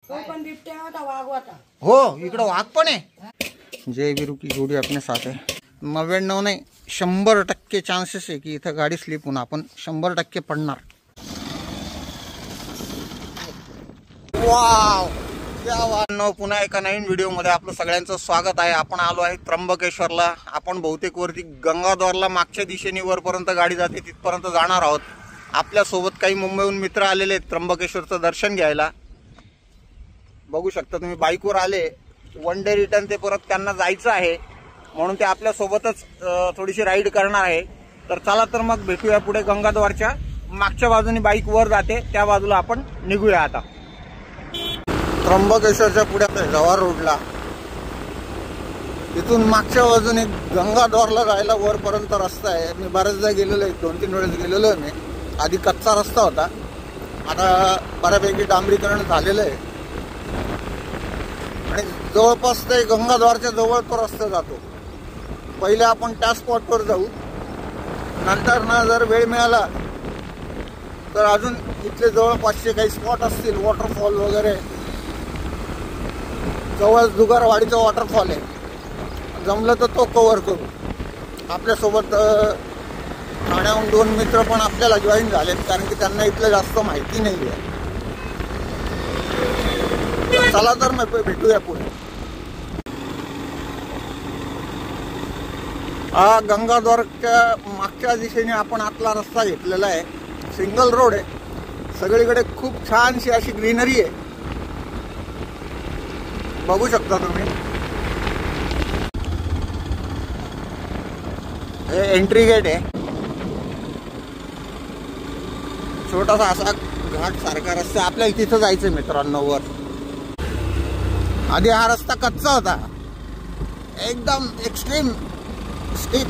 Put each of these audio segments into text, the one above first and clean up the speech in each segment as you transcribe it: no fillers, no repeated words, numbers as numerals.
तो पण बिबट्या होता, वाघ होता. हो इकडं वाघ पण आहे. जय वीरू की जोडी आपल्या साथ आहे. 99 नाही 100% चान्सेस आहे की इथं गाडी स्लिप होऊन आपण 100% पडणार. वाव पुन्हा एका नवीन व्हिडिओ मध्ये आपलं सगळ्यांचं स्वागत आहे. आपण आलो आहे त्र्यंबकेश्वरला. आपण बहुतेक वरती गंगाद्वारला मागच्या दिशेने वरपर्यंत गाडी जाते तिथपर्यंत जाणार आहोत. आपल्या सोबत काही मुंबईहून मित्र आलेले आहेत त्र्यंबकेश्वरचं दर्शन घ्यायला. बघू शकता तुम्ही बाईकवर आले. वन डे रिटर्न ते परत त्यांना जायचं आहे म्हणून ते आपल्या सोबतच थोडीशी राईड करणार आहे. तर चला तर मग भेटूया पुढे. गंगाद्वारच्या मागच्या बाजूने बाईक वर जाते त्या बाजूला आपण निघूया. आता त्र्यंबकेश्वरच्या पुढे जव्हार रोडला इथून मागच्या बाजूने गंगाद्वारला जायला वरपर्यंत रस्ता आहे. मी बऱ्याचदा गेलेलो आहे, 2-3 वेळेस गेलेलो आहे मी. आधी कच्चा रस्ता होता, आता बऱ्यापैकी डांबरीकरण झालेलं आहे आणि जवळपास ते गंगाद्वारच्या जवळ तो रस्ता जातो. पहिले आपण त्या स्पॉटवर जाऊ, नंतर ना जर वेळ मिळाला तर अजून इथले जवळपासचे काही स्पॉट असतील, वॉटरफॉल वगैरे. जवळ दुगारवाडीचा वॉटरफॉल आहे, जमलं तर तो कव्हर करू. आपल्यासोबत ठाण्याहून 2 मित्र पण आपल्याला जॉईन झालेत, कारण की त्यांना इथलं जास्त माहिती नाही आहे. चला तर मग भेटूया पुढे. हा गंगाद्वारच्या मागच्या दिशेने आपण आतला रस्ता घेतलेला आहे. सिंगल रोड आहे, सगळीकडे खूप छानशी अशी ग्रीनरी आहे, बघू शकता तुम्ही. हे एंट्री गेट आहे. छोटासा असा घाट सारखा रस्ता. आपल्याला तिथं जायचं मित्रांनो वर. आधी हा रस्ता कच्चा होता, एकदम एक्स्ट्रीम स्टीप,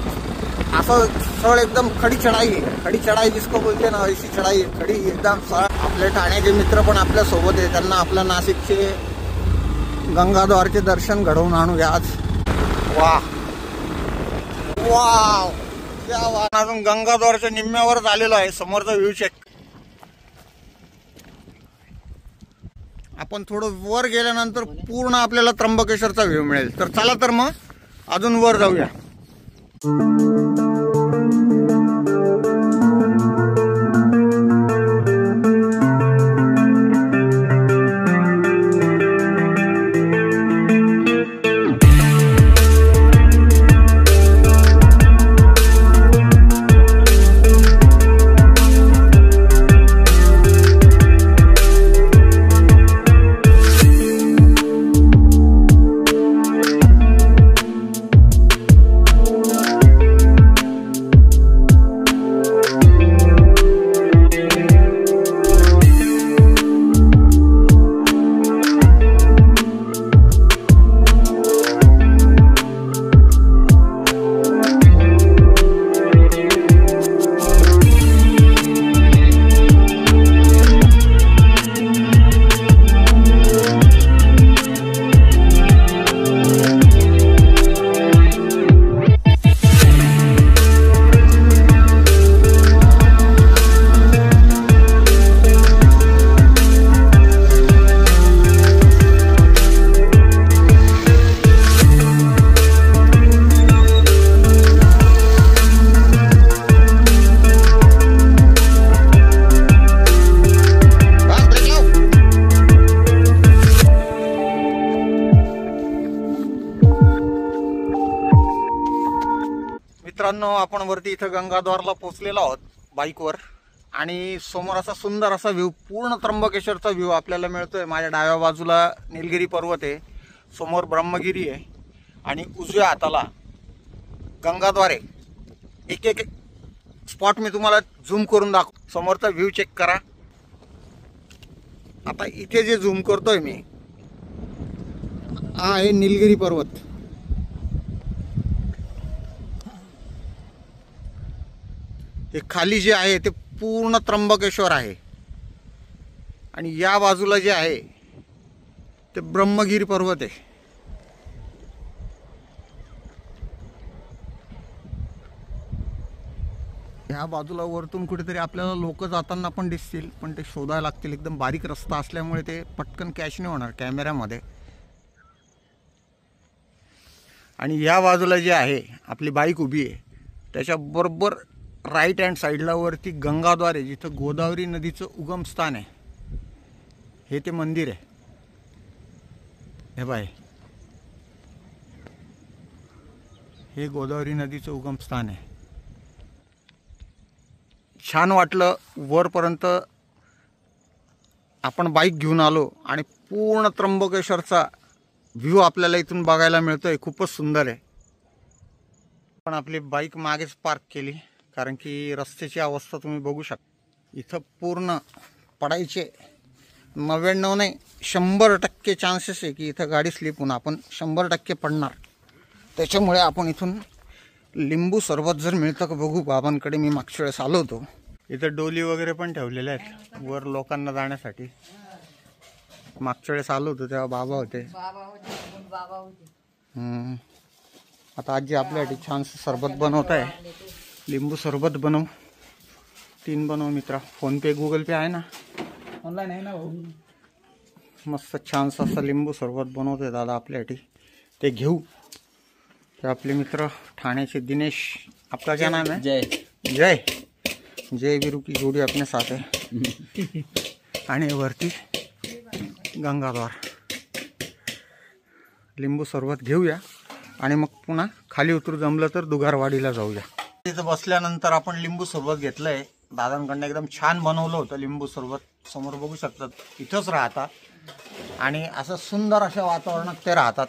असं सळ एकदम खडी चढाई आहे. खडी चढाई जिसको बोलते ना अशी चढाई आहे, खडी एकदम सळ. आपले ठाण्याचे मित्र पण आपल्या सोबत आहे, त्यांना आपल्या नाशिकचे गंगाद्वारचे दर्शन घडवून आणूया आज. वाह वाव क्या वाह. अजून गंगाद्वारच्या निम्म्यावर झालेलो आहे. समोरचा व्ह्यू चेक. आपण थोडं वर गेल्यानंतर पूर्ण आपल्याला त्र्यंबकेश्वरचा व्ह्यू मिळेल. तर चला तर मग अजून वर जाऊया. मित्रांनो आपण वरती इथं गंगाद्वारला पोहोचलेलो आहोत बाईकवर. आणि समोर असा सुंदर असा व्ह्यू, पूर्ण त्र्यंबकेश्वरचा व्ह्यू आपल्याला मिळतोय. माझ्या डाव्या बाजूला निलगिरी पर्वत आहे, समोर ब्रह्मगिरी आहे आणि उजव्या हाताला गंगाद्वार आहे. एक एक स्पॉट मी तुम्हाला झूम करून दाखव. समोरचा व्ह्यू चेक करा. आता इथे जे झूम करतोय मी, हा आहे निलगिरी पर्वत. हे खाली जे आहे ते पूर्ण त्र्यंबकेश्वर आहे आणि या बाजूला जे आहे ते ब्रह्मगिरी पर्वत आहे. ह्या बाजूला वरतून कुठेतरी आपल्याला लोक जाताना पण दिसतील, पण ते शोधायला लागतील. एकदम बारीक रस्ता असल्यामुळे ते पटकन कॅच नाही होणार कॅमेऱ्यामध्ये. आणि या बाजूला जे आहे आपली बाईक उभी आहे त्याच्याबरोबर राईट हँड साईडला वरती गंगाद्वार आहे, जिथं गोदावरी नदीचं उगमस्थान आहे. हे ते मंदिर आहे. हे बाय, हे गोदावरी नदीचं उगमस्थान आहे. छान वाटलं. वरपर्यंत आपण बाईक घेऊन आलो आणि पूर्ण त्र्यंबकेश्वरचा व्ह्यू आपल्याला इथून बघायला मिळतोय. खूपच सुंदर आहे. पण आपली बाईक मागेच पार्क केली कारण की रस्त्याची अवस्था तुम्ही बघू शकता. इथं पूर्ण पडायचे 99 नाही 100% चान्सेस आहे की इथं गाडी स्लिप होऊन आपण 100% पडणार. त्याच्यामुळे आपण इथून लिंबू सरबत जर मिळतं का बघू. बाबांकडे मी मागच्या वेळेस आलो होतो. इथं डोली वगैरे पण ठेवलेल्या आहेत वर लोकांना जाण्यासाठी. मागच्या वेळेस आलो होतो तेव्हा बाबा होते. आता आजी आपल्यासाठी छान सरबत बनवत आहे. लिंबू सरबत बनव. 3 बनव मित्रा. फोन पे गुगल पे आहे ना, ऑनलाईन आहे ना भाऊ. मस्त छानसा असा लिंबू सरबत बनवतोय दादा आपल्यासाठी. ते घेऊ. हे आपले मित्र ठाण्याचे दिनेश. आपका क्या नाम है? जय. जय. जय वीरू की जोड़ी अपने साथ है. आणि वरती गंगाद्वार. लिंबू सरबत घेऊया आणि मग पुन्हा खाली उतरू, जमलं तर दुगारवाडीला जाऊया. तिथं बसल्यानंतर आपण लिंबू सरबत घेतलंय. दादांकडनं एकदम छान बनवलं होतं लिंबू सरबत. समोर बघू शकतात. इथंच राहतात आणि असं सुंदर अशा वातावरणात ते राहतात.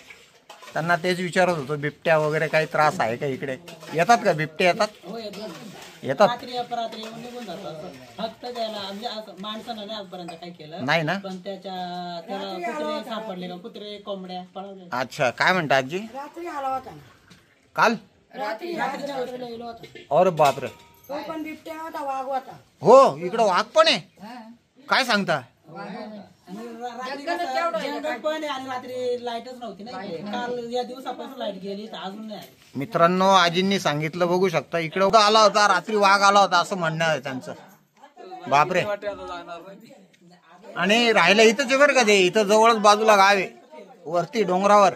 त्यांना तेच विचारत होतो बिबट्या वगैरे काही त्रास आहे का इकडे. येतात का बिबटे? येतात. येतात. फक्त त्याला म्हणजे माणसानं नाही आजपर्यंत काय केलं नाही ना. पण त्याला कुत्रे सापडले का, कुत्रे कोंबड्या पळवले. अच्छा, काय म्हणता आजी? रात्री आला होता ना. काल रात्रीच्या वेळेला गेलो होता. और बापरे. तो पण बिबट्या होता, वाघ होता. हो, इकडं वाघ पण आहे. काय सांगता? जंगल पण आहे आणि रात्री लाईटच नव्हती ना इकडे. काल या दिवसापासून लाईट गेली तर अजून नाही आली. मित्रांनो, आजींनी सांगितलं बघू शकता. इकडे आला होता रात्री, वाघ आला होता असं म्हणणं आहे त्यांचं. बापरे. आणि राहिलं इथंच आहे बरं का ते. इथं जवळच बाजूला गाव आहे वरती डोंगरावर.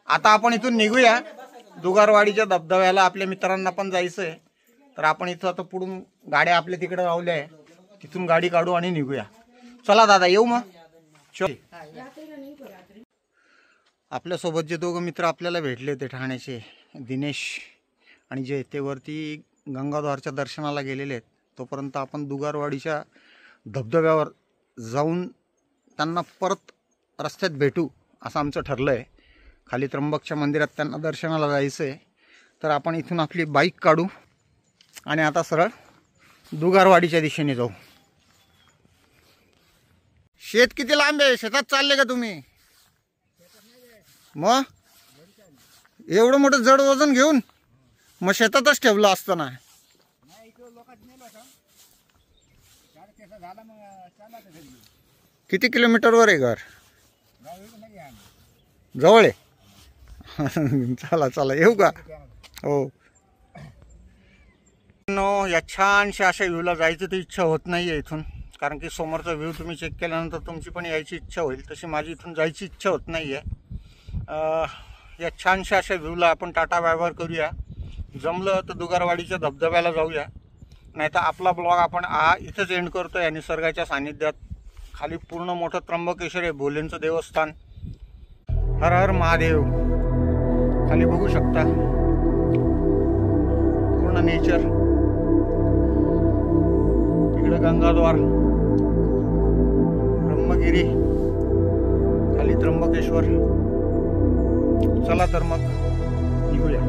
आता आपण इथून निघूया दुगारवाडीच्या धबधब्याला. आपल्या मित्रांना पण जायचंय. तर आपण इथं आता पुढून गाड्या आपल्या तिकडे लावल्या आहे. तिथून गाडी काढू आणि निघूया. चला दादा, येऊ मग. आपल्यासोबत जे दोघं मित्र आपल्याला भेटले होते ठाण्याचे, दिनेश आणि जे ते वरती गंगाद्वारच्या दर्शनाला गेलेले आहेत. तोपर्यंत आपण दुगारवाडीच्या धबधब्यावर जाऊन त्यांना परत रस्त्यात भेटू असं आमचं ठरलं आहे. खाली त्र्यंबकच्या मंदिरात त्यांना दर्शनाला जायचं आहे. तर आपण इथून आपली बाईक काढू आणि आता सरळ दुगारवाडीच्या दिशेने जाऊ. शेत किती लांब आहे? शेतात चालले का तुम्ही? मग एवढं मोठं जड वजन घेऊन मग शेतातच ठेवलं असतं ना. किती किलोमीटरवर आहे घर? जवळ आहे. चला चला, येऊ का? हो. या छानशा अशा व्ह्यूला जायचं तर इच्छा होत नाहीये इथून, कारण की समोरचा व्ह्यू तुम्ही चेक केल्यानंतर तुमची पण यायची इच्छा होईल. तशी माझी इथून जायची इच्छा होत नाहीये. या छानशा अशा व्ह्यूला आपण टाटा बाय-बाय करूया. जमलं तर दुगारवाडीच्या धबधब्याला जाऊया. नाही तर आपला ब्लॉग आपण इथंच एंड करतोय. निसर्गाच्या सानिध्यात खाली पूर्ण मोठं त्र्यंबकेश्वर आहे, भोलेंचं देवस्थान. हर हर महादेव. खाली बघू शकता पूर्ण नेचर. इकडे गंगाद्वार, ब्रह्मगिरी, खाली त्र्यंबकेश्वर. चला तर मग निघूया.